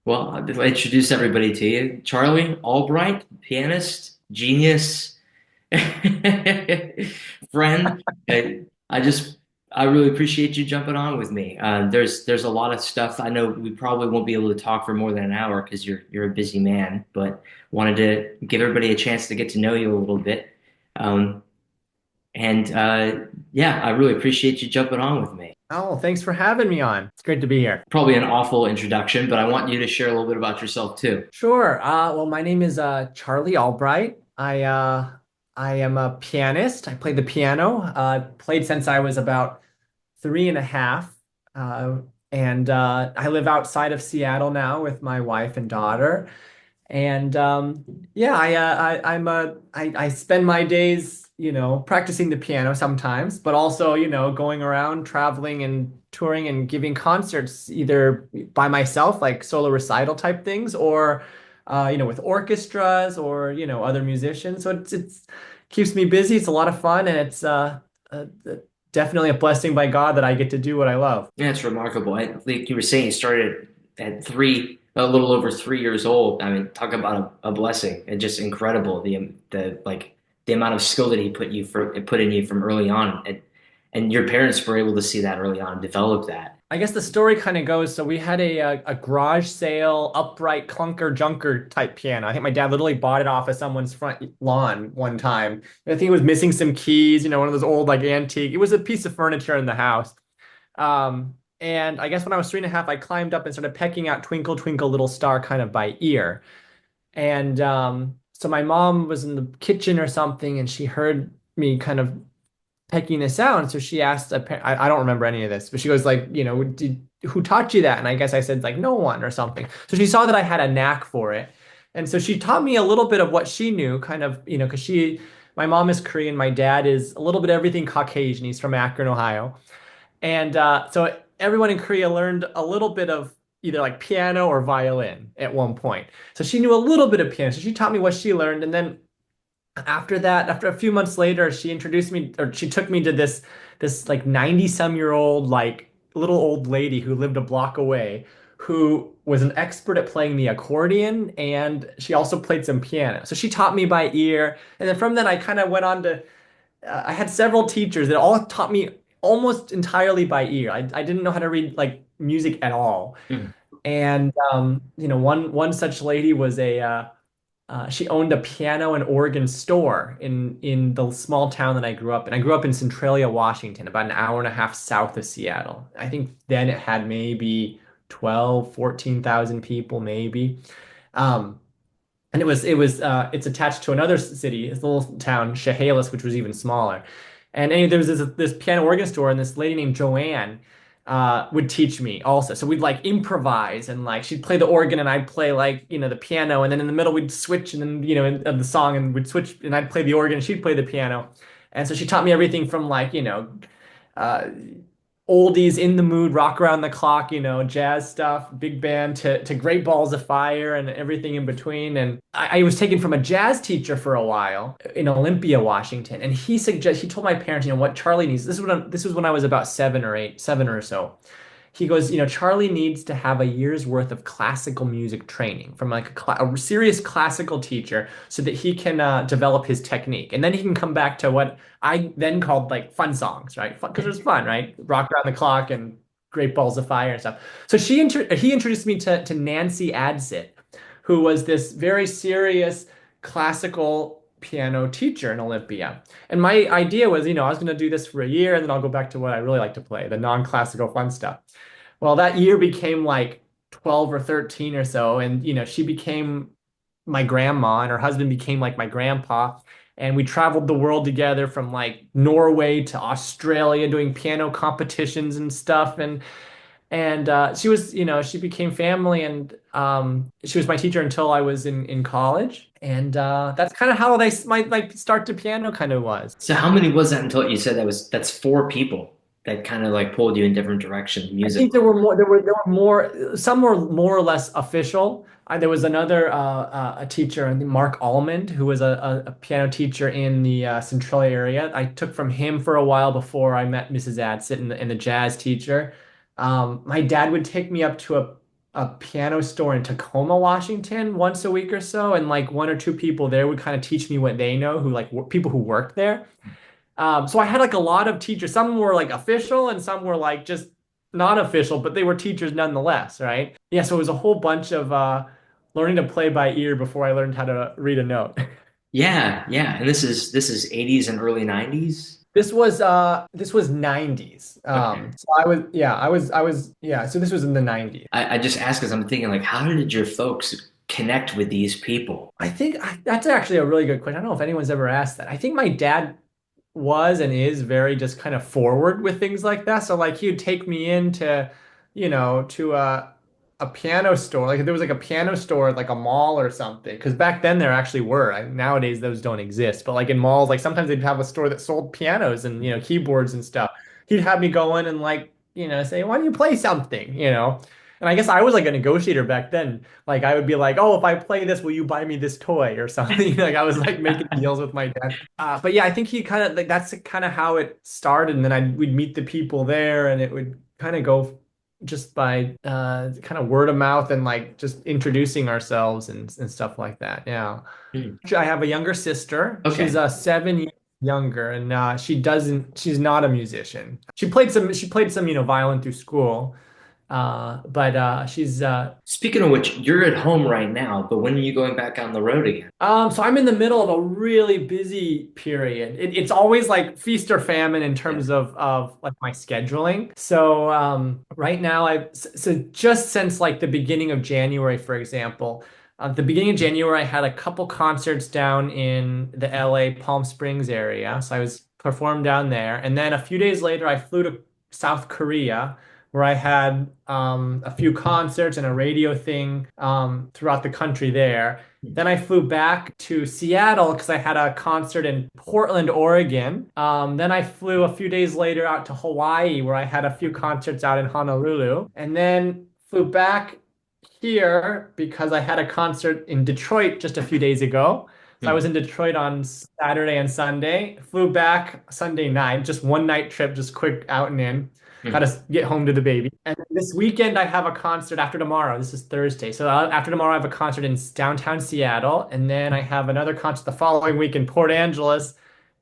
Well, I'll introduce everybody to you. Charlie Albright, pianist, genius, friend. I just, I really appreciate you jumping on with me. There's a lot of stuff. I know we probably won't be able to talk for more than an hour because you're a busy man, but wanted to give everybody a chance to get to know you a little bit. Um, and yeah, I really appreciate you jumping on with me. Oh, thanks for having me on. It's great to be here. Probably an awful introduction, but I want you to share a little bit about yourself too. Sure. Well, my name is Charlie Albright. I am a pianist. I play the piano. Played since I was about three and a half. Uh, and I live outside of Seattle now with my wife and daughter. And yeah, I spend my days, practicing the piano sometimes, but also, going around traveling and touring and giving concerts either by myself, like solo recital type things, or with orchestras or, other musicians. So it's keeps me busy. It's a lot of fun, and it's uh, definitely a blessing by God that I get to do what I love. Yeah, it's remarkable. Like you were saying, you started at three, a little over 3 years old. I mean, talk about a blessing and just incredible. The like the amount of skill that he put in you from early on, and your parents were able to see that early on and develop that. I guess the story kind of goes, so we had a garage sale upright clunker junker type piano. I think my dad literally bought it off of someone's front lawn one time. I think it was missing some keys, one of those old like antique. It was a piece of furniture in the house. And I guess when I was three and a half, I climbed up and started pecking out Twinkle Twinkle Little Star kind of by ear. And so my mom was in the kitchen or something, and she heard me kind of pecking this out. And so she asked, I don't remember any of this, but she goes like, who taught you that? And I guess I said like, no one or something. So she saw that I had a knack for it. And so she taught me a little bit of what she knew, kind of, because my mom is Korean, my dad is a little bit of everything Caucasian. He's from Akron, Ohio. And so everyone in Korea learned a little bit of either like piano or violin at one point. So she knew a little bit of piano. So she taught me what she learned. And then after that, after a few months later, she introduced me, or she took me to this like 90 some year old like little old lady who lived a block away, who was an expert at playing the accordion, and she also played some piano. So she taught me by ear, and then from then I kind of went on to I had several teachers that all taught me almost entirely by ear. I didn't know how to read like music at all. Hmm. And one such lady was she owned a piano and organ store in the small town that I grew up in. I grew up in Centralia, Washington, about an hour and a half south of Seattle. I think then it had maybe 12, 14,000 people, maybe. Um, and it's attached to another city, this little town, Chehalis, which was even smaller. And anyway, there was this piano organ store, and this lady named Joanne would teach me also. So we'd like improvise, and like she'd play the organ and I'd play like, the piano, and then in the middle we'd switch, and then, of the song, and we'd switch and I'd play the organ and she'd play the piano. And so she taught me everything from like, uh, oldies in the mood, rock around the clock, jazz stuff, big band to Great Balls of Fire and everything in between. And I was taken from a jazz teacher for a while in Olympia, Washington. And he told my parents, what Charlie needs. This was when I was about 7 or so. He goes, Charlie needs to have a year's worth of classical music training from like a serious classical teacher so that he can develop his technique. And then he can come back to what I then called like fun songs, right? Because it was fun, right? Rock Around the Clock and Great Balls of Fire and stuff. So he introduced me to Nancy Adsit, who was this very serious classical piano teacher in Olympia. And my idea was, I was going to do this for a year and then I'll go back to what I really like to play, the non-classical fun stuff. Well, that year became like 12 or 13 or so. And, she became my grandma and her husband became like my grandpa. And we traveled the world together from like Norway to Australia doing piano competitions and stuff. And she was, she became family, and she was my teacher until I was in college. And that's kind of how my start to piano kind of was. So how many was that until you said that's four people that kind of like pulled you in different directions I think musically? there were more. There were more. Some were more or less official. There was another a teacher, I think Mark Almond, who was a piano teacher in the Centralia area. I took from him for a while before I met Mrs. Adsit and the jazz teacher. My dad would take me up to a piano store in Tacoma, Washington once a week or so, and like one or two people there would kind of teach me what they know, who like people who work there. So I had like a lot of teachers. Some were like official and some were like just not official, but they were teachers nonetheless, right? Yeah, so it was a whole bunch of learning to play by ear before I learned how to read a note. Yeah, yeah. And this is 80s and early 90s. This was 90s. Okay. So I was so this was in the 90s. I just ask because I'm thinking like, how did your folks connect with these people? That's actually a really good question. I don't know if anyone's ever asked that. I think my dad was and is very just kind of forward with things like that. So like he'd take me into, to a piano store. Like if there was like a piano store at like a mall or something. Because back then there actually were. Nowadays those don't exist. But like in malls, like sometimes they'd have a store that sold pianos and keyboards and stuff. He'd have me go in and like say, "Why don't you play something?" And I guess I was like a negotiator back then. Like I would be like, "Oh, if I play this, will you buy me this toy or something?" Like I was like making deals with my dad. But yeah, I think he kind of like that's kind of how it started, and then we'd meet the people there, and it would kind of go just by kind of word of mouth and like just introducing ourselves and stuff like that. Yeah, Hmm. I have a younger sister. She's Okay. 7 years younger, and she's not a musician. She played some violin through school, but she's Speaking of which, you're at home right now, but when are you going back on the road again? So I'm in the middle of a really busy period. It's always like feast or famine in Yeah. terms of like my scheduling. So right now so just since like the beginning of January, for example, the beginning of January I had a couple concerts down in the LA Palm Springs area. So I was performed down there, and then a few days later I flew to South Korea where I had a few concerts and a radio thing throughout the country there. Then I flew back to Seattle because I had a concert in Portland, Oregon. Then I flew a few days later out to Hawaii where I had a few concerts out in Honolulu. And then flew back here because I had a concert in Detroit just a few days ago. So I Hmm. was in Detroit on Saturday and Sunday. Flew back Sunday night, just one night trip, just quick out and in. Got Hmm. to get home to the baby. And this weekend I have a concert after tomorrow. This is Thursday. So after tomorrow I have a concert in downtown Seattle, and then I have another concert the following week in Port Angeles.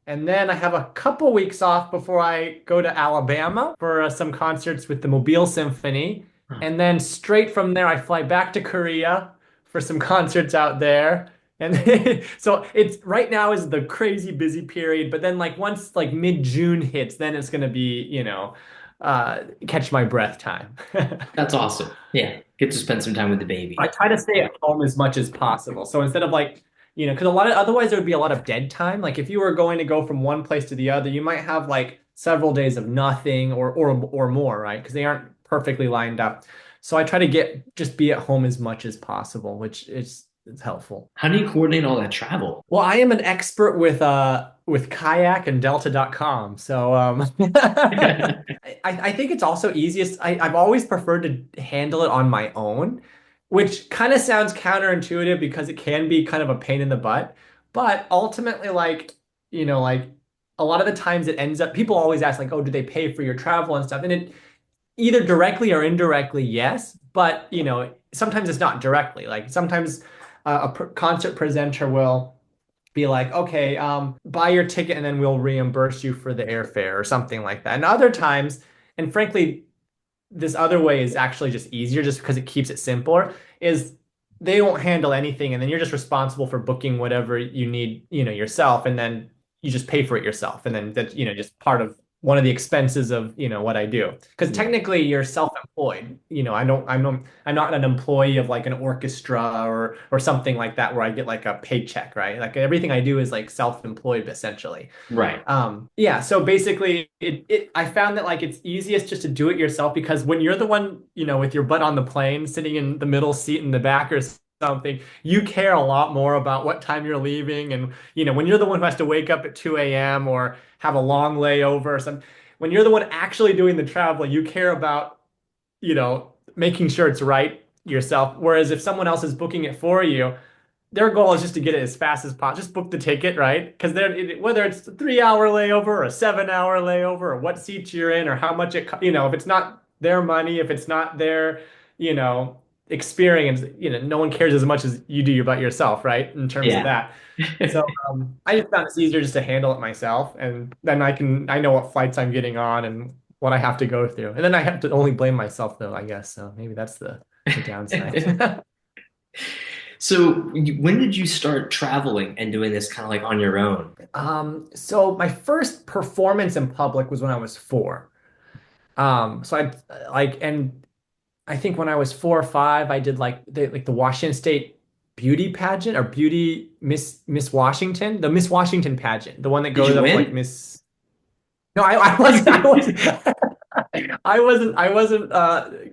And then I have a couple weeks off before I go to Alabama for some concerts with the Mobile Symphony. Huh. And then straight from there, I fly back to Korea for some concerts out there. And so it's right now is the crazy busy period. But then like once like mid-June hits, then it's gonna be, catch my breath time. That's awesome. Yeah. Get to spend some time with the I baby. try to stay at home as much as possible. So instead of like, because a lot of otherwise there would be a lot of dead time. Like if you were going to go from one place to the other, you might have like several days of nothing or more, right? Because they aren't perfectly lined up. So I try to just be at home as much as possible, which is helpful. How do you coordinate all that travel? Well, I am an expert with kayak and delta.com. So I think it's also easiest. I've always preferred to handle it on my own, which kind of sounds counterintuitive because it can be kind of a pain in the butt. But ultimately, like a lot of the times it ends up, people always ask, like, oh, do they pay for your travel and stuff? And it either directly or indirectly, yes. But, sometimes it's not directly. Like sometimes a concert presenter will be like, okay, buy your ticket and then we'll reimburse you for the airfare or something like that. And other times, and frankly, this other way is actually just easier just because it keeps it simpler, is they won't handle anything and then you're just responsible for booking whatever you need, yourself, and then you just pay for it yourself. And then that's, just part of one of the expenses of, what I do. Because Yeah. technically you're self-employed. I'm not an employee of like an orchestra or something like that where I get like a paycheck, right? Like everything I do is like self-employed essentially. Right. Yeah, so basically I found that like it's easiest just to do it yourself because when you're the one, with your butt on the plane, sitting in the middle seat in the back or something, you care a lot more about what time you're leaving. And, when you're the one who has to wake up at 2 a.m. or have a long layover or something, when you're the one actually doing the traveling, you care about, making sure it's right yourself. Whereas if someone else is booking it for you, their goal is just to get it as fast as possible. Just book the ticket, right? Because whether it's a 3 hour layover or a 7 hour layover or what seats you're in or how much if it's not their money, if it's not their, you know, experience, no one cares as much as you do about yourself, right? In terms of Yeah. that. So I just found it's easier just to handle it myself, and then I know what flights I'm getting on and what I have to go through, and then I have to only blame myself though, I guess. So maybe that's the downside. So when did you start traveling and doing this kind of like on your own? So my first performance in public was when I was 4. So and I think when I was 4 or 5, I did like the Washington State beauty pageant or beauty Miss Washington, the Miss Washington pageant, the one that Did goes you up to like win? Miss. No, I wasn't. I wasn't. I wasn't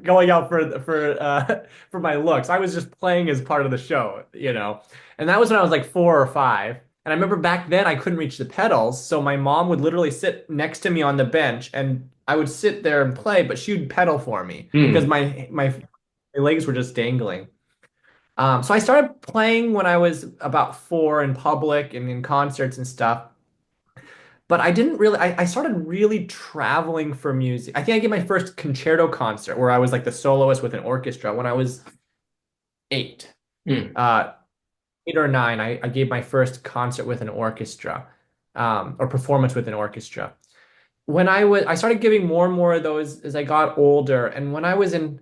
going out for my looks. I was just playing as part of the show. And that was when I was like 4 or 5. And I remember back then I couldn't reach the pedals, so my mom would literally sit next to me on the bench, and I would sit there and play, but she would pedal for me because Hmm. my legs were just dangling. So I started playing when I was about 4 in public and in concerts and stuff. But I didn't really, I started really traveling for music. I think I gave my first concerto concert where I was like the soloist with an orchestra when I was 8. Hmm. Uh, 8 or 9, I gave my first concert with an orchestra, or performance with an orchestra. I started giving more and more of those as I got older. And when I was in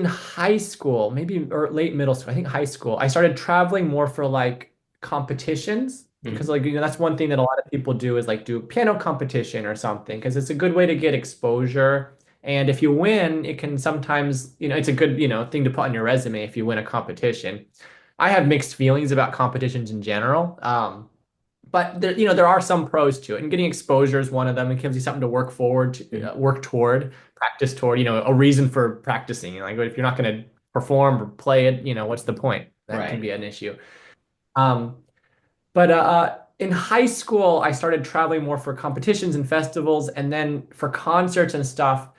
high school, maybe or late middle school, I think high school, I started traveling more for like competitions because Hmm. like that's one thing that a lot of people do is like do piano competition or something because it's a good way to get exposure. And if you win, it can sometimes, it's a good, thing to put on your resume if you win a competition. I have mixed feelings about competitions in general. But there are some pros to it, and getting exposure is one of them. It gives you something to work forward to, Hmm. work toward, practice toward. A reason for practicing. Like, if you're not going to perform or play it, what's the point? That can Right. be an issue. Um, but in high school, I started traveling more for competitions and festivals, and then for concerts and stuff.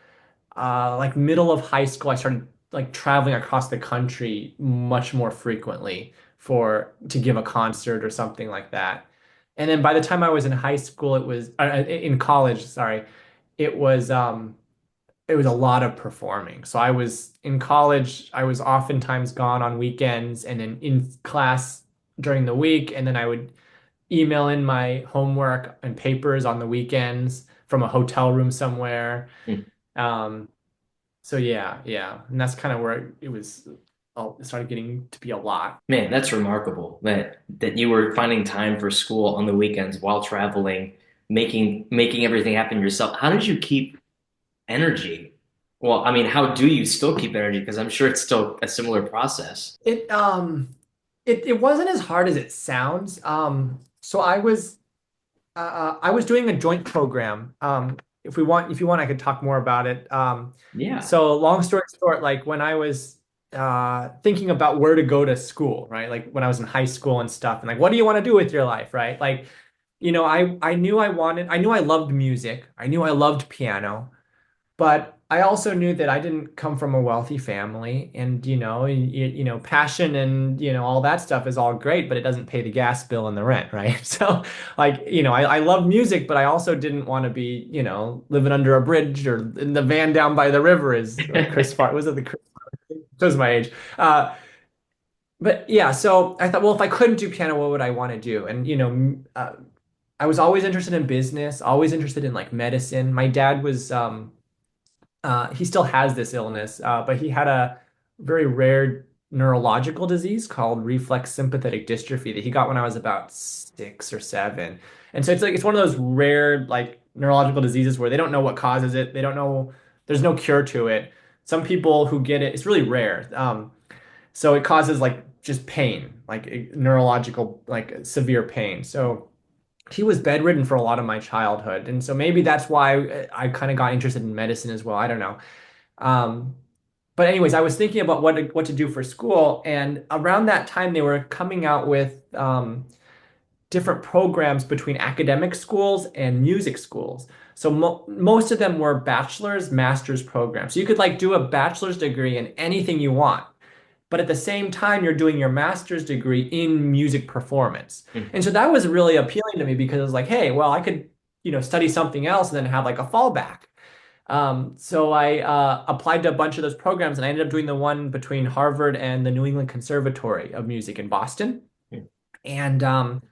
Like middle of high school, I started like traveling across the country much more frequently for to give a concert or something like that. And then by the time I was in high school, in college, sorry, it was um it was a lot of performing. So I was in college, I was oftentimes gone on weekends and then in class during the week, and then I would email in my homework and papers on the weekends from a hotel room somewhere. Hmm. Um, so yeah, and that's kind of where it started getting to be a lot. Man, that's remarkable that you were finding time for school on the weekends while traveling, making everything happen yourself. How did you keep energy? Well, I mean, how do you still keep energy? Because I'm sure it's still a similar process. It wasn't as hard as it sounds. So I was doing a joint program. If you want, I could talk more about it. Yeah. So long story short, like when I was thinking about where to go to school, right? Like when I was in high school and stuff, and like, what do you want to do with your life, right? Like, I knew I loved music. I knew I loved piano. But I also knew that I didn't come from a wealthy family, and passion and all that stuff is all great, but it doesn't pay the gas bill and the rent, right? So, like, I love music, but I also didn't want to be, living under a bridge or in the van down by the river, is Chris Farley. Was it the Chris? Shows my age. But yeah, so I thought, well, if I couldn't do piano, what would I want to do? And I was always interested in business, always interested in like medicine. My dad was he still has this illness, but he had a very rare neurological disease called reflex sympathetic dystrophy that he got when I was about 6 or 7. And so it's one of those rare like neurological diseases where they don't know what causes it. They don't know, there's no cure to it. Some people who get it, it's really rare. So it causes like just pain, like neurological, like severe pain. So he was bedridden for a lot of my childhood, and so maybe that's why I kind of got interested in medicine as well. I don't know. Um, but anyways, I was thinking about what to do for school, and around that time they were coming out with different programs between academic schools and music schools. So most of them were bachelor's, master's programs. So you could like do a bachelor's degree in anything you want, but at the same time you're doing your master's degree in music performance. Hmm. And so that was really appealing to me because it was like, hey, well, I could, study something else and then have like a fallback. So I applied to a bunch of those programs, and I ended up doing the one between Harvard and the New England Conservatory of Music in Boston. And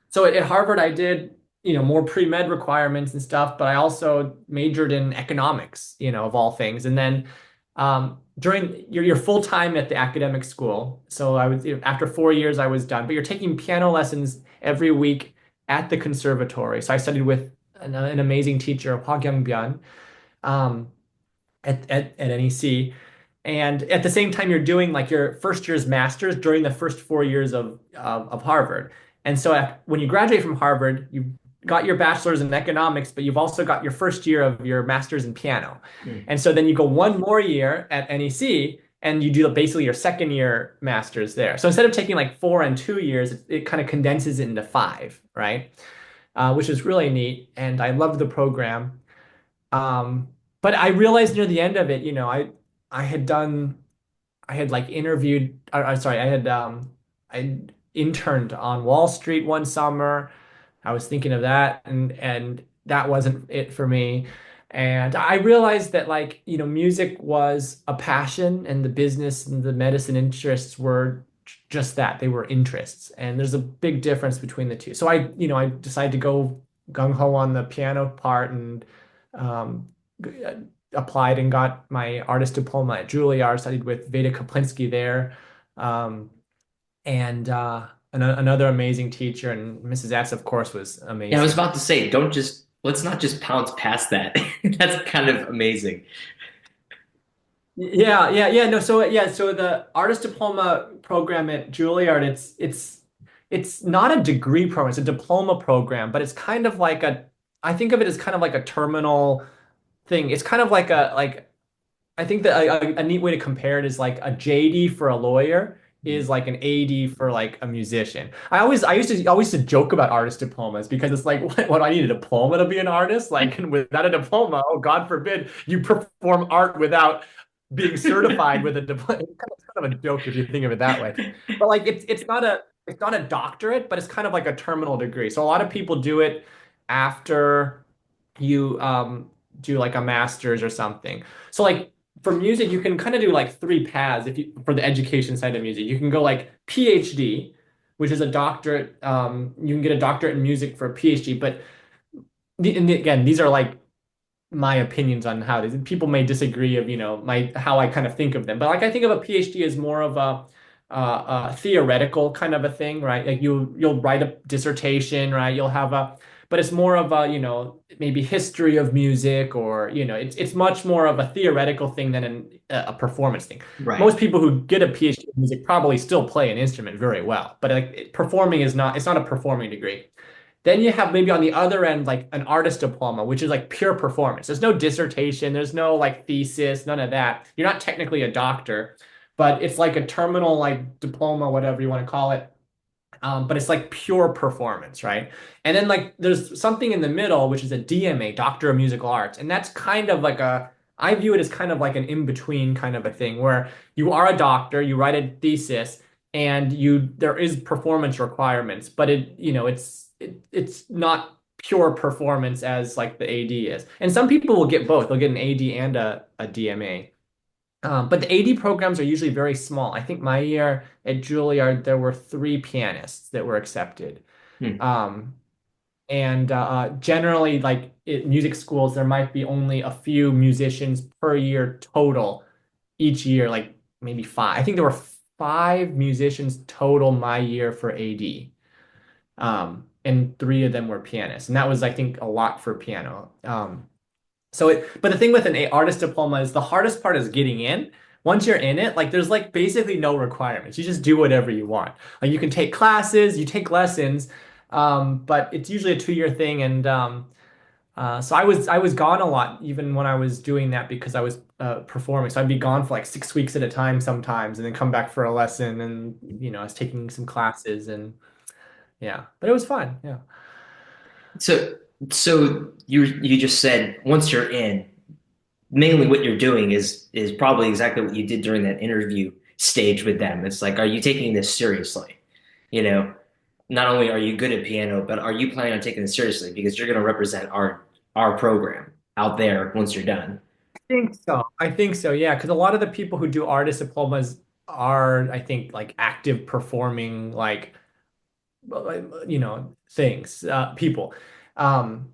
so at Harvard, I did, more pre-med requirements and stuff, but I also majored in economics, of all things. And then during your full time at the academic school, so I was, after 4 years, I was done. But you're taking piano lessons every week at the conservatory. So I studied with an amazing teacher, Park Young-byun, um, at NEC. And at the same time, you're doing like your first year's master's during the first 4 years of Harvard. And so when you graduate from Harvard, you got your bachelor's in economics, but you've also got your first year of your master's in piano. Hmm. And so then you go one more year at NEC and you do basically your second year master's there. So instead of taking like 4 and 2 years, it kind of condenses it into five, right? Which is really neat. And I loved the program. Um, but I realized near the end of it, I had done I had like interviewed sorry, I interned on Wall Street one summer. I was thinking of that and that wasn't it for me. And I realized that like, music was a passion and the business and the medicine interests were just that. They were interests. And there's a big difference between the two. So I decided to go gung ho on the piano part and um, applied and got my artist diploma at Juilliard, studied with Veda Kaplinsky there. Um, and another amazing teacher, and Mrs. Atz, of course, was Yeah, I was amazing. about to say, let's not just pounce past that. That's kind of amazing. Yeah. No, so the artist diploma program at Juilliard, it's not a degree program, it's a diploma program, but it's kind of like I think of it as kind of like a terminal thing. It's kind of like I think that a neat way to compare it is like a JD for a lawyer is like an AD for like a musician. I used to joke about artist diplomas because it's like, what do I need a diploma to be an artist? Like, and without a diploma, oh God forbid, you perform art without being certified with a diploma. It's kind of a joke if you think of it that way. But like, it's not a doctorate, but it's kind of like a terminal degree. So a lot of people do it after you do like a master's or something. So like for music, you can kind of do like three paths if you for the education side of music. You can go like PhD, which is a doctorate. You can get a doctorate in music for a PhD, but again, these are like my opinions on how these people may disagree of my how I kind of think of them. But like I think of a PhD as more of a theoretical kind of a thing, right? Like you'll write a dissertation, right? You'll have a but it's more of a maybe history of music or it's much more of a theoretical thing than a performance thing. Right. Most people who get a PhD in music probably still play an instrument very well, but like performing is not it's not a performing degree. Then you have maybe on the other end, like an artist diploma, which is like pure performance. There's no dissertation, there's no like thesis, none of that. You're not technically a doctor, but it's like a terminal like diploma, whatever you want to call it. But it's like pure performance, right? And then like there's something in the middle, which is a DMA, Doctor of Musical Arts. And that's kind of like I view it as kind of like an in-between kind of a thing where you are a doctor, you write a thesis, and there is performance requirements, but it's not pure performance as like the AD is. And some people will get both. They'll get an AD and a DMA. But the AD programs are usually very small. I think my year at Juilliard, there were three pianists that were accepted. Hmm. Um, and generally, like music schools, there might be only a few musicians per year total each year, like maybe five. I think there were five musicians total my year for AD. And three of them were pianists. And that was, I think, a lot for piano. But the thing with an artist diploma is the hardest part is getting in. Once you're in it, like there's like basically no requirements. You just do whatever you want. Like you can take classes, you take lessons, but it's usually a 2 year thing. And so I was gone a lot even when I was doing that because I was performing. So I'd be gone for like 6 weeks at a time sometimes, and then come back for a lesson. And I was taking some classes, and yeah, but it was fun. Yeah. So you just said once you're in, mainly what you're doing is probably exactly what you did during that interview stage with them. It's like, are you taking this seriously? You know, not only are you good at piano, but are you planning on taking this seriously? Because you're going to represent our program out there once you're done. think so. I think so, yeah, because a lot of the people who do artist diplomas are, I think, like active performing, like things, people, um,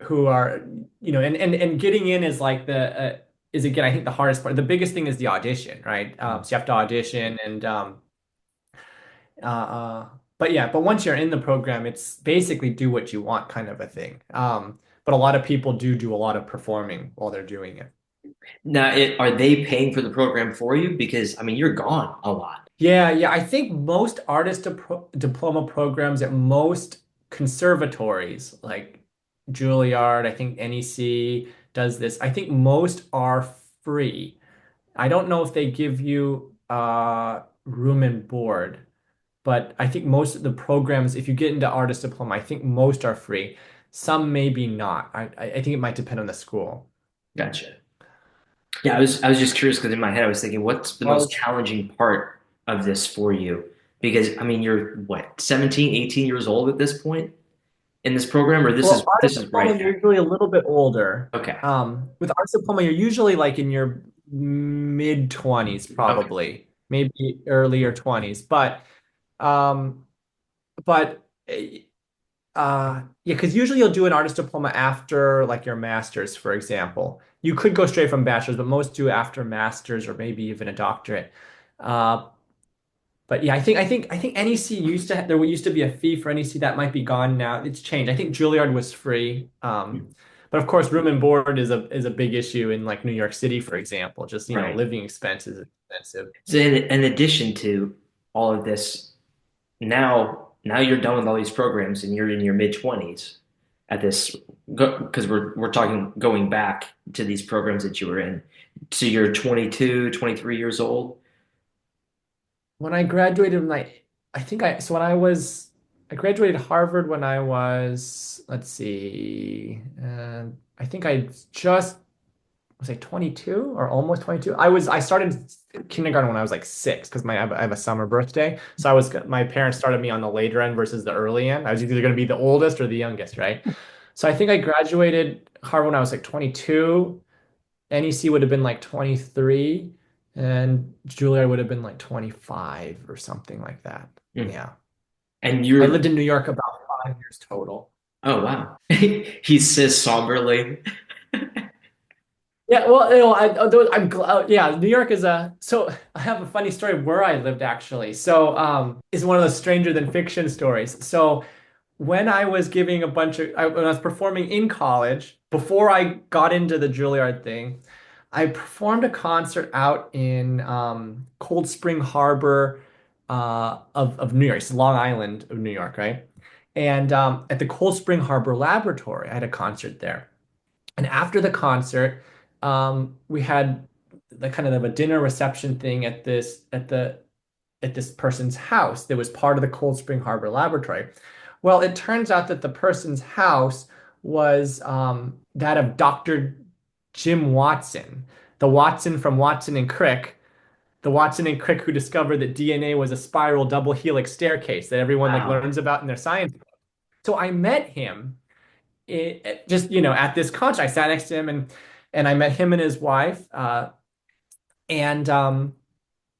who are, and getting in is like is again, I think the hardest part. The biggest thing is the audition, right? So you have to audition and uh, uh, but yeah, but once you're in the program, it's basically do what you want kind of a thing. But a lot of people do a lot of performing while they're doing it. Now, are they paying for the program for you? Because I mean, you're gone a lot. Yeah, yeah. I think most diploma programs at most conservatories, like Juilliard, I think NEC does this. I think most are free. I don't know if they give you room and board, but I think most of the programs, if you get into artist diploma, I think most are free. Some maybe not. I think it might depend on the school. Gotcha. Yeah, I was just curious because in my head I was thinking, what's the most Well, challenging part of this for you? Because I mean, you're what, 17, 18 years old at this point in this program, or this is Well, this artist is right diploma, you're there. usually a little bit older. Okay. With artist diploma, you're usually like in your mid 20s, Okay. probably, maybe earlier 20s. Um, but yeah, because usually you'll do an artist diploma after like your master's, for example. You could go straight from bachelor's, but most do after master's or maybe even a doctorate. Uh, but yeah, I think NEC there used to be a fee for NEC that might be gone now. It's changed. I think Juilliard was free. But of course, room and board is a big issue in like New York City, for example. Just, Right. living expenses are expensive. So in addition to all of this, now you're done with all these programs and you're in your mid 20s at this because we're talking going back to these programs that you were in. So you're 22, 23 years old. When I graduated, I think so I graduated Harvard when I was, let's see, I think I just was I 22 or almost 22. I started kindergarten when I was like 6 because I have a summer birthday. So my parents started me on the later end versus the early end. I was either going to be the oldest or the youngest, right? So I think I graduated Harvard when I was like 22. NEC would have been like 23, and Juilliard would have been like 25 or something like that. Mm. Yeah. And I you're lived in New York about 5 years total. oh wow. He says somberly. Yeah, well, I'm glad. Yeah, New York is a. So I have a funny story of where I lived actually. So, it's one of those stranger than fiction stories. So, when I was giving when I was performing in college, before I got into the Juilliard thing, I performed a concert out in Cold Spring Harbor, of New York. It's Long Island of New York, right? And at the Cold Spring Harbor Laboratory, I had a concert there. And after the concert, we had the kind of a dinner reception thing at this person's house that was part of the Cold Spring Harbor Laboratory. Well, it turns out that the person's house was that of Dr. Jim Watson, the Watson from Watson and Crick, the Watson and Crick who discovered that DNA was a spiral double helix staircase that everyone like Wow. learns about in their science book. So I met him just at this concert. I sat next to him and I met him and his wife. And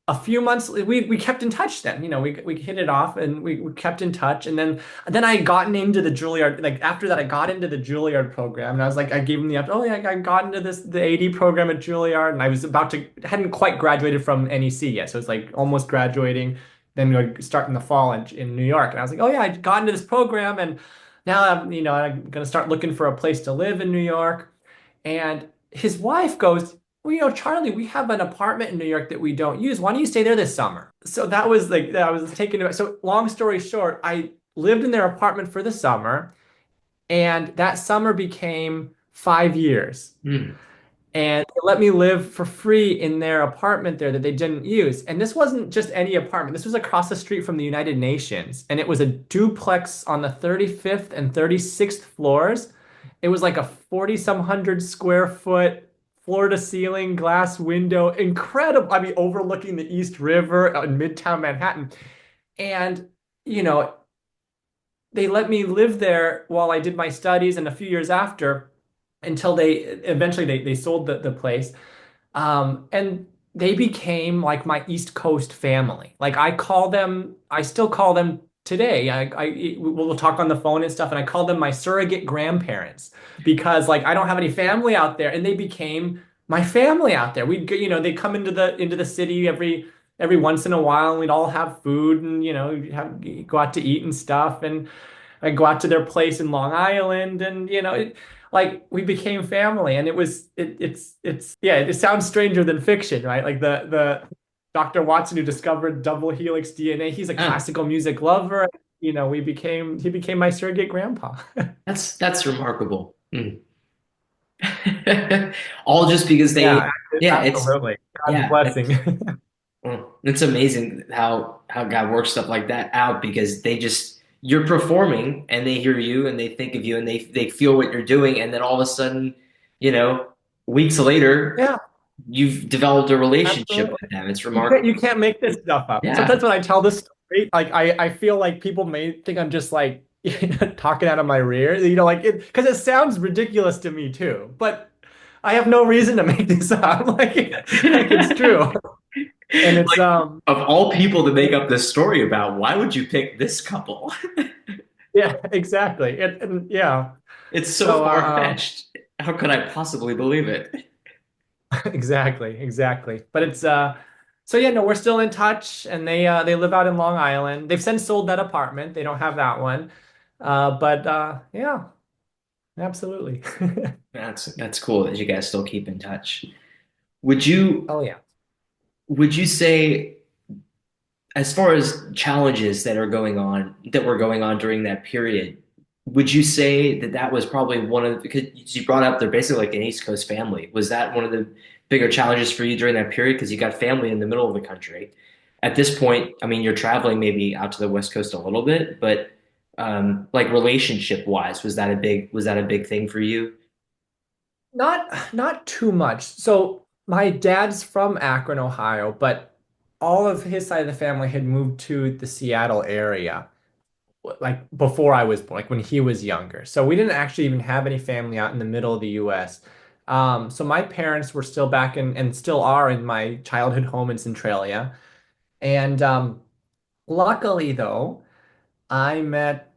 A few months we kept in touch then. We hit it off and we kept in touch. And then I gotten into the Juilliard. Like after that, I got into the Juilliard program, and I was like, I gave him the up. Oh yeah, I got into the AD program at Juilliard, and I was hadn't quite graduated from NEC yet, so it's like almost graduating. Then we would start in the fall in New York, and I was like, oh yeah, I got into this program, and now I'm gonna start looking for a place to live in New York. And his wife goes, well, Charlie, we have an apartment in New York that we don't use. Why don't you stay there this summer? So that was like, I was taken to it. So long story short, I lived in their apartment for the summer, and that summer became 5 years. Mm. And they let me live for free in their apartment there that they didn't use. And this wasn't just any apartment. This was across the street from the United Nations. And it was a duplex on the 35th and 36th floors. It was like a 40 some hundred square foot floor to ceiling glass window. Incredible. I mean, overlooking the East River in Midtown Manhattan. And, you know, they let me live there while I did my studies and a few years after. until they eventually they sold the place. And they became like my East Coast family. Like I call them, I still call them today. We'll talk on the phone and stuff, and I call them my surrogate grandparents because like I don't have any family out there, and they became my family out there. They come into the city every once in a while, and we'd all have food and go out to eat and stuff, and I go out to their place in Long Island, and like we became family, and it's yeah, it sounds stranger than fiction, right? Like the Dr. Watson who discovered double helix DNA, he's a Ah, classical music lover. He became my surrogate grandpa. that's remarkable. Mm. All just because Yeah, yeah, absolutely. God's yeah, blessing. it's amazing how God works stuff like that out because you're performing and they hear you and they think of you and they feel what you're doing and then all of a sudden, you know, weeks later, Yeah, you've developed a relationship absolutely. with them. It's You remarkable. can't make this stuff up. Yeah. Sometimes when I tell this story, like I feel like people may think I'm just like talking out of my rear, like it because it sounds ridiculous to me too. But I have no reason to make this up. Like it's true. And it's Like of all people to make up this story about, why would you pick this couple? yeah, exactly. And yeah. It's so So far-fetched. How could I possibly believe it? exactly. But it's so yeah, no, we're still in touch and they live out in Long Island. They've since sold that apartment. They don't have that one. But yeah, absolutely. That's cool that you guys still keep in touch. Would you Oh yeah. would you say, as far as challenges that were going on during that period, would you say that that was probably one of, because you brought up they're basically like an East Coast family. Was that one of the bigger challenges for you during that period? Because you got family in the middle of the country. At this point, I mean, you're traveling maybe out to the West Coast a little bit, but like relationship wise, was that a big thing for you? Not too much. So my dad's from Akron, Ohio, but all of his side of the family had moved to the Seattle area like before I was born, like when he was younger. So we didn't actually even have any family out in the middle of the US. So my parents were still back in and still are in my childhood home in Centralia. And luckily though, I met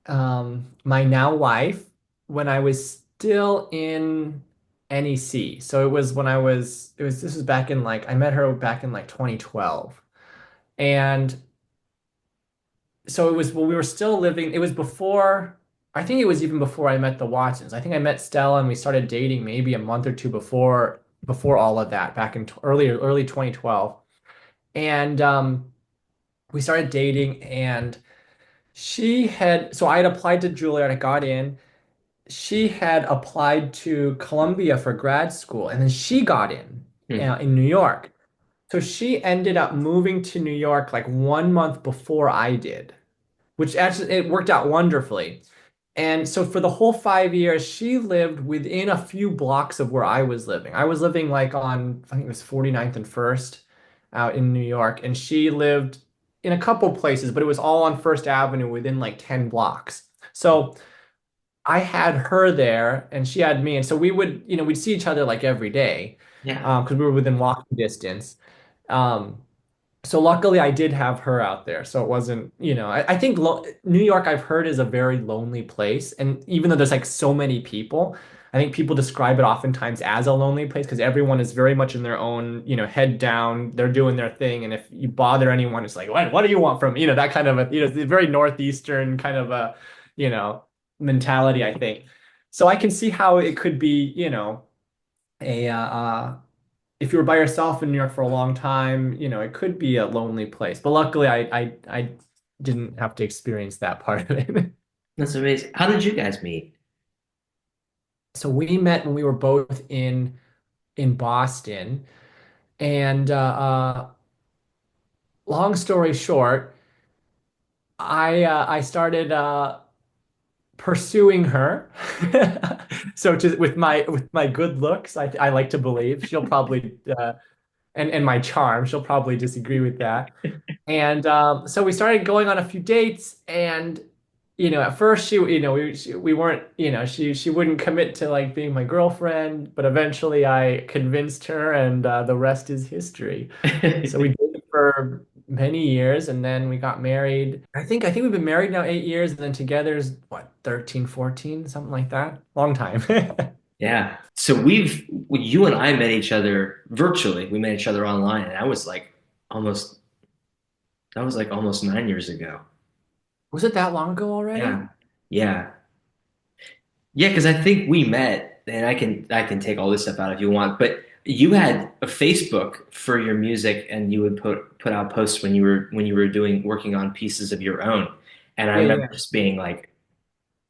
my now wife when I was still in NEC. So it was when this was back in like I met her back in like 2012. And so it was when we were still living, it was before, I think it was even before I met the Watsons. I think I met Stella and we started dating maybe a month or two before all of that back in early 2012. And we started dating and so I had applied to Juilliard, I got in. She had applied to Columbia for grad school and then she got Hmm. in New York. So she ended up moving to New York like 1 month before I did, which actually it worked out wonderfully. And so for the whole 5 years, she lived within a few blocks of where I was living. I was living like on, I think it was 49th and First out in New York, and she lived in a couple places, but it was all on First Avenue within like 10 blocks. So I had her there and she had me. And so we'd see each other like every day, Yeah. because we were within walking distance. Um, so luckily I did have her out there. So it wasn't, I think lo New York I've heard is a very lonely place. And even though there's like so many people, I think people describe it oftentimes as a lonely place because everyone is very much in their own, head down, they're doing their thing. And if you bother anyone, it's like, what do you want from me? That kind of it's a very Northeastern kind of a, you know, mentality, I think. So I can see how it could be, a if you were by yourself in New York for a long time, it could be a lonely place. But luckily, I didn't have to experience that part of it. That's amazing. How did you guys meet? So we met when we were both in Boston, and long story short, I started pursuing her. So with my good looks, I like to believe she'll probably and my charm, she'll probably disagree with that. And so we started going on a few dates, and at first we weren't, she wouldn't commit to like being my girlfriend, but eventually I convinced her, and the rest is history. So we dated for many years, and then we got married. I think we've been married now 8 years, and then together is what, 13, 14, something like that. Long time. Yeah. So you and I met each other virtually. We met each other online, and almost, that was like almost 9 years ago. Was it that long ago already? Yeah. Yeah. Yeah, because I think we met, and I can take all this stuff out if you want, but you had a Facebook for your music, and you would put out posts when you were doing working on pieces of your own. And I Yeah, remember yeah. just being like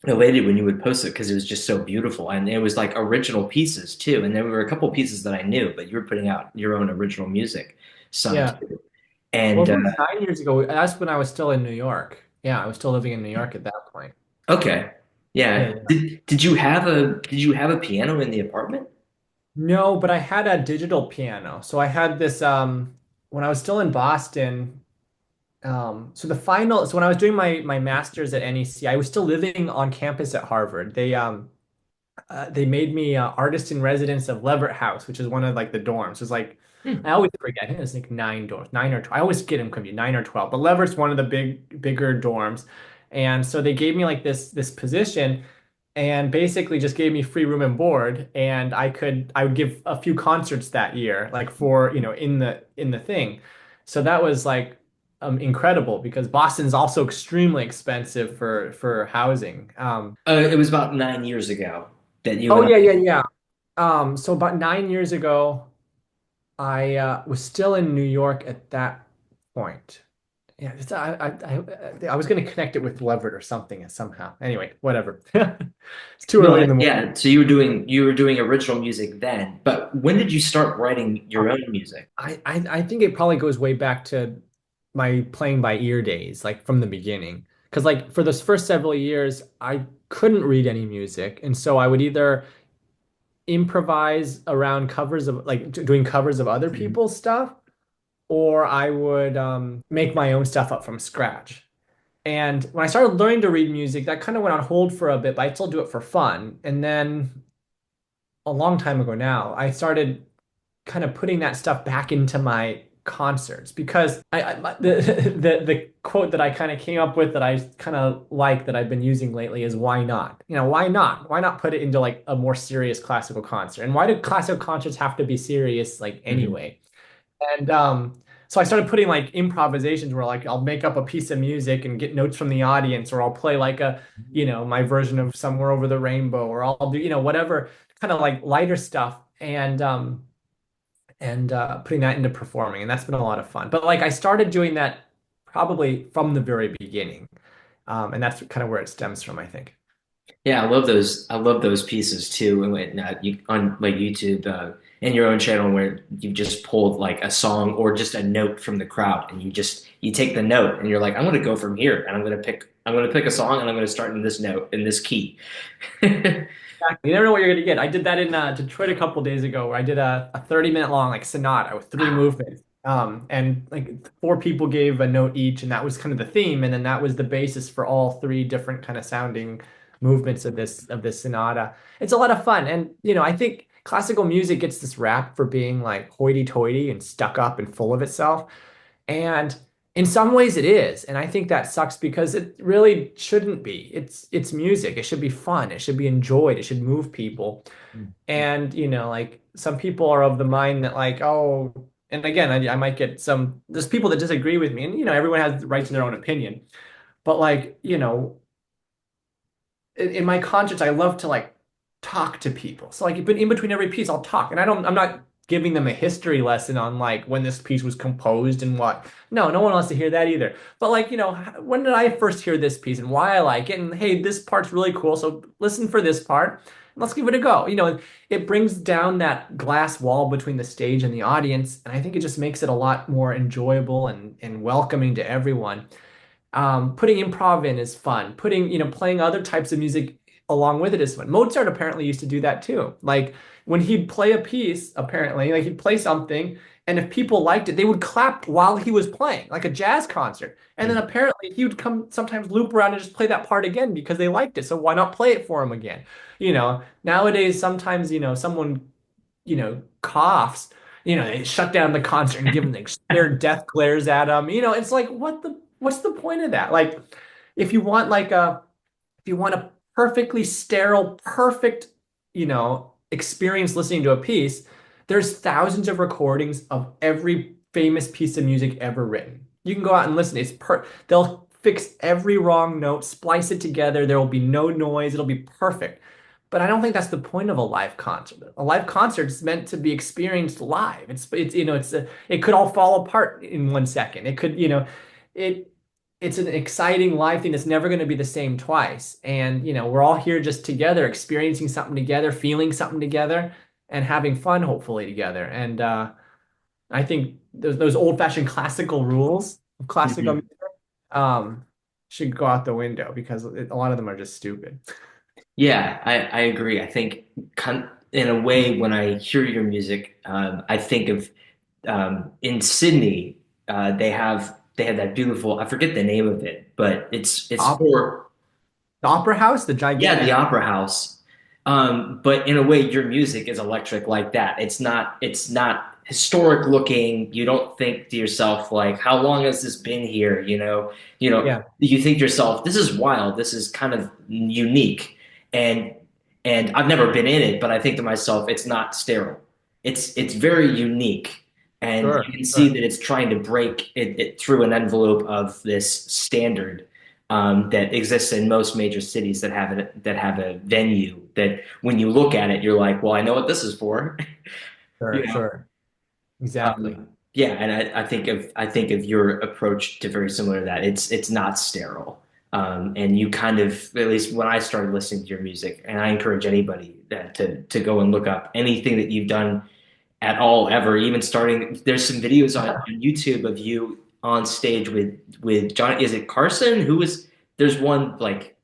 elated when you would post it because it was just so beautiful, and it was like original pieces too. And there were a couple pieces that I knew, but you were putting out your own original music, some Yeah. too. Well, And it was 9 years ago. That's when I was still in New York. Yeah, I was still living in New York at that point. okay, Yeah, yeah. yeah. Did you have a piano in the apartment? No, but I had a digital piano. So I had this when I was still in Boston. So when I was doing my master's at NEC, I was still living on campus at Harvard. They made me artist in residence of Leverett House, which is one of like the dorms. It's like I Hmm. always forget. I think it's like nine dorms, nine or 12. I always get them confused, 9 or 12. But Leverett's one of the bigger dorms, and so they gave me like this position, and basically just gave me free room and board, and I would give a few concerts that year, like for in the thing. So that was like incredible because Boston's also extremely expensive for housing. It was about 9 years ago that you Oh and I. yeah, yeah, yeah. So about 9 years ago, I was still in New York at that point. Yeah, I was going to connect it with Leverett or something somehow. Anyway, whatever. It's too No, early in the morning. yeah. So you were doing original music then, but when did you start writing your own music? I think it probably goes way back to my playing by ear days, like from the beginning. Because like for those first several years, I couldn't read any music, and so I would either improvise around covers of like doing covers of other Mhm. people's stuff, or I would make my own stuff up from scratch. And when I started learning to read music, that kind of went on hold for a bit, but I still do it for fun. And then a long time ago now, I started kind of putting that stuff back into my concerts because the quote that I kind of came up with that I kind of like that I've been using lately is why not? Why not? Why not put it into like a more serious classical concert? And why do classical concerts have to be serious like Mhm. anyway? And so I started putting like improvisations where like I'll make up a piece of music and get notes from the audience, or I'll play like my version of Somewhere Over the Rainbow, or I'll do, whatever kind of like lighter stuff. And putting that into performing, and that's been a lot of fun. But like I started doing that probably from the very beginning, and that's kind of where it stems from, I think. Yeah, I love those. I love those pieces too. And you on like YouTube and your own channel where you just pulled like a song or just a note from the crowd, and you take the note and you're like, I'm going to go from here, and I'm going to pick a song, and I'm going to start in this note in this key. Exactly. You never know what you're gonna get. I did that in Detroit a couple days ago, where I did a 30-minute long like sonata with three movements. And like four people gave a note each, and that was kind of the theme, and then that was the basis for all three different kind of sounding movements of this sonata. It's a lot of fun, and I think classical music gets this rap for being like hoity-toity and stuck up and full of itself. And in some ways it is. And I think that sucks because it really shouldn't be. It's music. It should be fun. It should be enjoyed. It should move people. And like some people are of the mind that like, oh, and again, I might get there's people that disagree with me, and everyone has the right to their own opinion. But like, in my conscience, I love to like talk to people. So like, but in between every piece, I'll talk, and I'm not giving them a history lesson on like when this piece was composed and what. No, no one wants to hear that either. But like, when did I first hear this piece and why I like it? And hey, this part's really cool. So listen for this part. Let's give it a go. It brings down that glass wall between the stage and the audience, and I think it just makes it a lot more enjoyable and welcoming to everyone. Putting improv in is fun. Playing other types of music along with it is fun. Mozart apparently used to do that too. Like when he'd play a piece, apparently, like he'd play something And if people liked it, they would clap while he was playing, like a jazz concert. And then Mm. apparently he would come sometimes loop around and just play that part again because they liked it. So why not play it for him again? Nowadays, sometimes, someone, coughs, they shut down the concert and give them the scared death glares at them. It's like, what's the point of that? Like, if you want like a, if you want a perfectly sterile, perfect, experience listening to a piece, there's thousands of recordings of every famous piece of music ever written. You can go out and listen. They'll fix every wrong note, splice it together. There will be no noise. It'll be perfect. But I don't think that's the point of a live concert. A live concert is meant to be experienced live. It could all fall apart in 1 second. It could, it it's an exciting live thing that's never going to be the same twice. And, we're all here just together, experiencing something together, feeling something together, and having fun, hopefully, together. And I think those old-fashioned classical rules of classical Mhm. music um, should go out the window because a lot of them are just stupid. Yeah, I agree. I think in a way, when I hear your music, I think of in Sydney, they have that beautiful, I forget the name of it, but it's Op for, the Opera House, the yeah, the gigantic. Opera House. But in a way, your music is electric like that. It's not historic looking. You don't think to yourself like, how long has this been here? Yeah, You think to yourself, this is wild. This is kind of unique. And and I've never been in it, but I think to myself, it's not sterile. It's very unique. And you sure, can see sure. that it's trying to break it through an envelope of this standard that exists in most major cities that have a venue that when you look at it, you're like, well, I know what this is for. Sure, You know, sure. Exactly. yeah, and I think of your approach to very similar to that. It's not sterile, and you kind of, at least when I started listening to your music, and I encourage anybody that to go and look up anything that you've done at all ever, even starting. There's some videos on YouTube of you on stage with John. Is it Carson? Who was? There's one like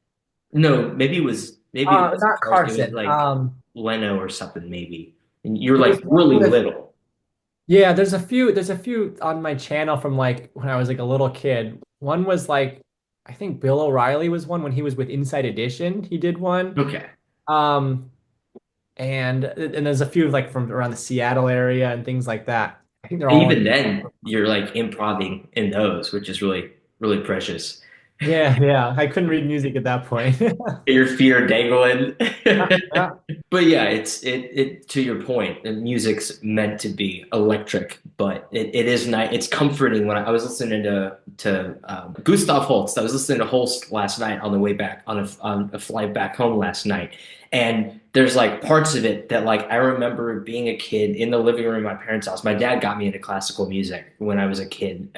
no, maybe it wasn't Not Carson. It was Carson. like Leno or something maybe. And you're It was like one really with little. Yeah, there's a few on my channel from like when I was like a little kid. One was like I think Bill O'Reilly was one when he was with Inside Edition. He did one. Okay. Um and there's a few like from around the Seattle area and things like that. I think they're And all even in. then, you're like improvising in those, which is really, really precious. Yeah, yeah. I couldn't read music at that point. Your feet are dangling. Yeah, yeah. But yeah, it to your point, the music's meant to be electric, but it is nice. It's comforting. When I was listening to Gustav Holst, I was listening to Holst last night on the way back on a flight back home last night, and there's like parts of it that like I remember being a kid in the living room of my parents' house. My dad got me into classical music when I was a kid.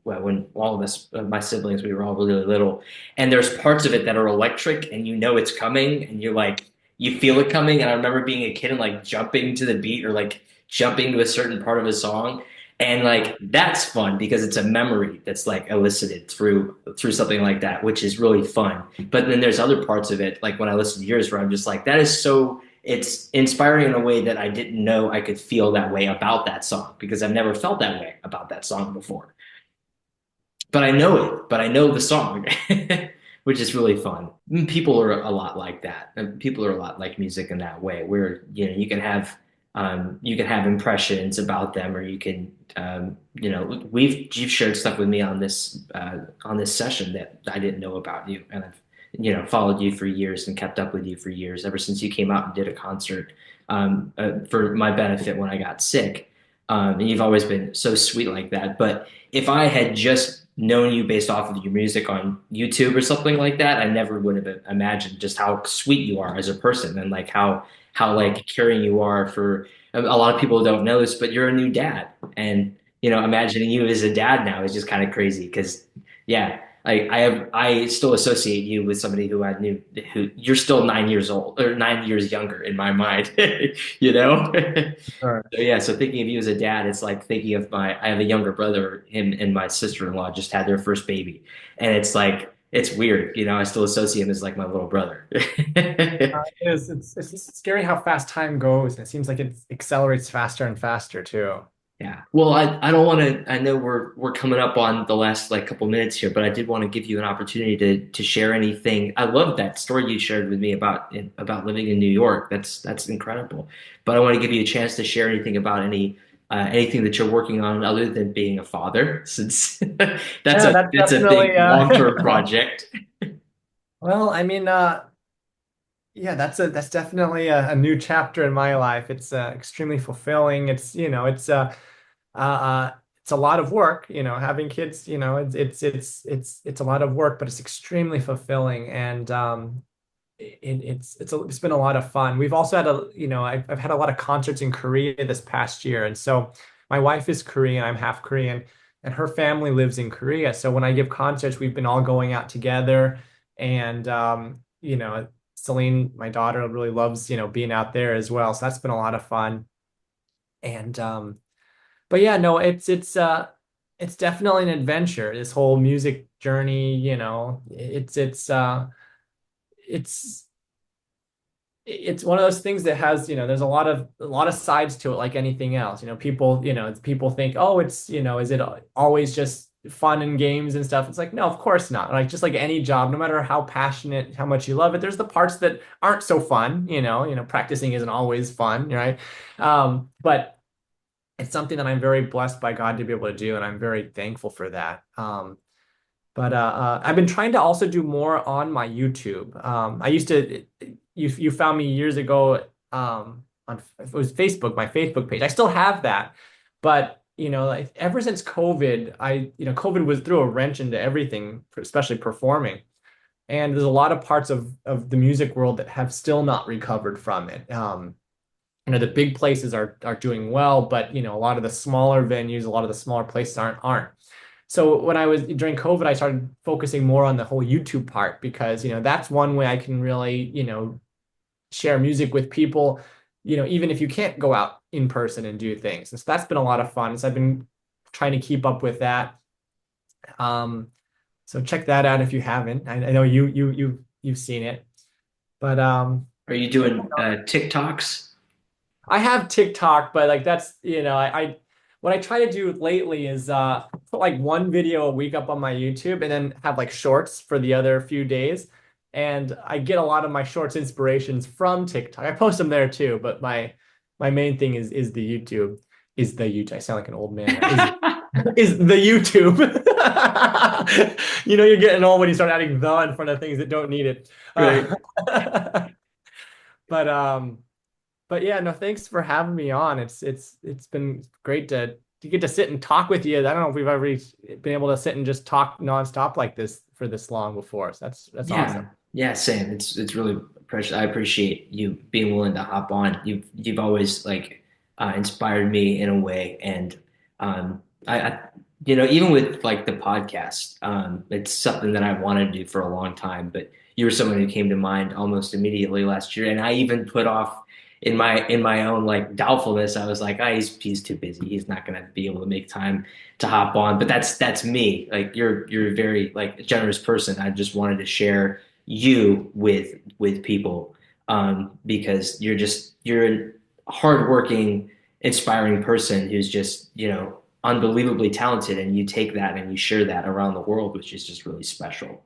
Well, when all of us, my siblings, we were all really little, and there's parts of it that are electric, and you know it's coming, and you're like you feel it coming. And I remember being a kid and like jumping to the beat or like jumping to a certain part of a song. And like that's fun because it's a memory that's like elicited through something like that, which is really fun. But then there's other parts of it, like when I listen to yours, where I'm just like, that is so it's inspiring in a way that I didn't know I could feel that way about that song because I've never felt that way about that song before. But I know it, but I know the song, which is really fun. People are a lot like that. And people are a lot like music in that way, where you can have impressions about them, or you can you've shared stuff with me on this session that I didn't know about you, and I've followed you for years and kept up with you for years ever since you came out and did a concert for my benefit when I got sick. And you've always been so sweet like that. But if I had just known you based off of your music on YouTube or something like that, I never would have imagined just how sweet you are as a person and like how like caring you are for a lot of people don't know this, but you're a new dad. And imagining you as a dad now is just kind of crazy because yeah, I still associate you with somebody who I knew who you're still 9 years old or 9 years younger in my mind, you know? Sure. So yeah, so thinking of you as a dad, it's like thinking of I have a younger brother, him and my sister-in-law just had their first baby. And it's like, it's weird, I still associate him as like my little brother. It is. It's scary how fast time goes, and it seems like it accelerates faster and faster too. Yeah. Well, I don't want to. I know we're coming up on the last like couple minutes here, but I did want to give you an opportunity to share anything. I love that story you shared with me about living in New York. That's incredible. But I want to give you a chance to share anything about anything that you're working on other than being a father, since Yeah, that's that's a big definitely long-term project. well, I mean, yeah, that's definitely a new chapter in my life. It's extremely fulfilling. It's, uh, uh, it's a lot of work, having kids, it's a lot of work, but it's extremely fulfilling. And it's been a lot of fun. We've also had I've had a lot of concerts in Korea this past year. And so my wife is Korean, I'm half Korean, and her family lives in Korea. So when I give concerts, we've been all going out together. And Celine, my daughter, really loves, being out there as well. So that's been a lot of fun. And but yeah, no, it's definitely an adventure, this whole music journey, it's it's one of those things that has, there's a lot of sides to it, like anything else. People think, oh, is it always just fun and games and stuff? It's like, no, of course not. Like just like any job, no matter how passionate, how much you love it, there's the parts that aren't so fun, practicing isn't always fun, right? But it's something that I'm very blessed by God to be able to do, and I'm very thankful for that. But I've been trying to also do more on my YouTube. I used to, you found me years ago on it was Facebook, my Facebook page. I still have that, but like, ever since COVID, COVID was threw a wrench into everything, especially performing. And there's a lot of parts of the music world that have still not recovered from it. The big places are doing well, but a lot of the smaller venues, a lot of the smaller places aren't. So when I was during COVID, I started focusing more on the whole YouTube part because, that's one way I can really, share music with people, even if you can't go out in person and do things. And so that's been a lot of fun. So I've been trying to keep up with that. Um, so check that out if you haven't. I know you've seen it, but Are you doing TikToks? I have TikTok, but like that's, what I try to do lately is put like one video a week up on my YouTube and then have like shorts for the other few days. And I get a lot of my shorts inspirations from TikTok. I post them there too, but my main thing is the YouTube. Is the YouTube. I sound like an old man now. Is the YouTube. You're getting old when you start adding the in front of things that don't need it. Right. But but yeah, no, thanks for having me on. It's been great to get to sit and talk with you. I don't know if we've ever been able to sit and just talk nonstop like this for this long before. So that's Yeah, awesome. yeah, same. It's really precious. I appreciate you being willing to hop on. You've always like inspired me in a way, and I even with like the podcast, it's something that I wanted to do for a long time. But you were someone who came to mind almost immediately last year, and I even put off in my own like doubtfulness. I was like, ah, he's too busy. He's not gonna be able to make time to hop on. But that's me. Like you're a very like generous person. I just wanted to share you with people because you're a hardworking, inspiring person who's just unbelievably talented, and you take that and you share that around the world, which is just really special.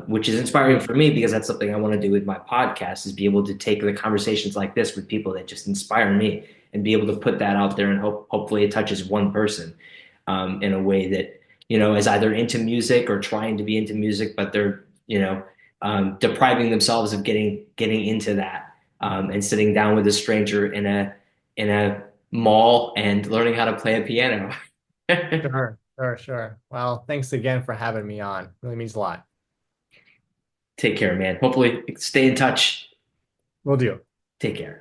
Which is inspiring for me because that's something I want to do with my podcast is be able to take the conversations like this with people that just inspire me and be able to put that out there and hopefully it touches one person in a way that is either into music or trying to be into music, but they're depriving themselves of getting into that and sitting down with a stranger in a mall and learning how to play a piano. Sure, sure, sure. Well, thanks again for having me on. Really means a lot. Take care, man. Hopefully, stay in touch. Will do. Take care.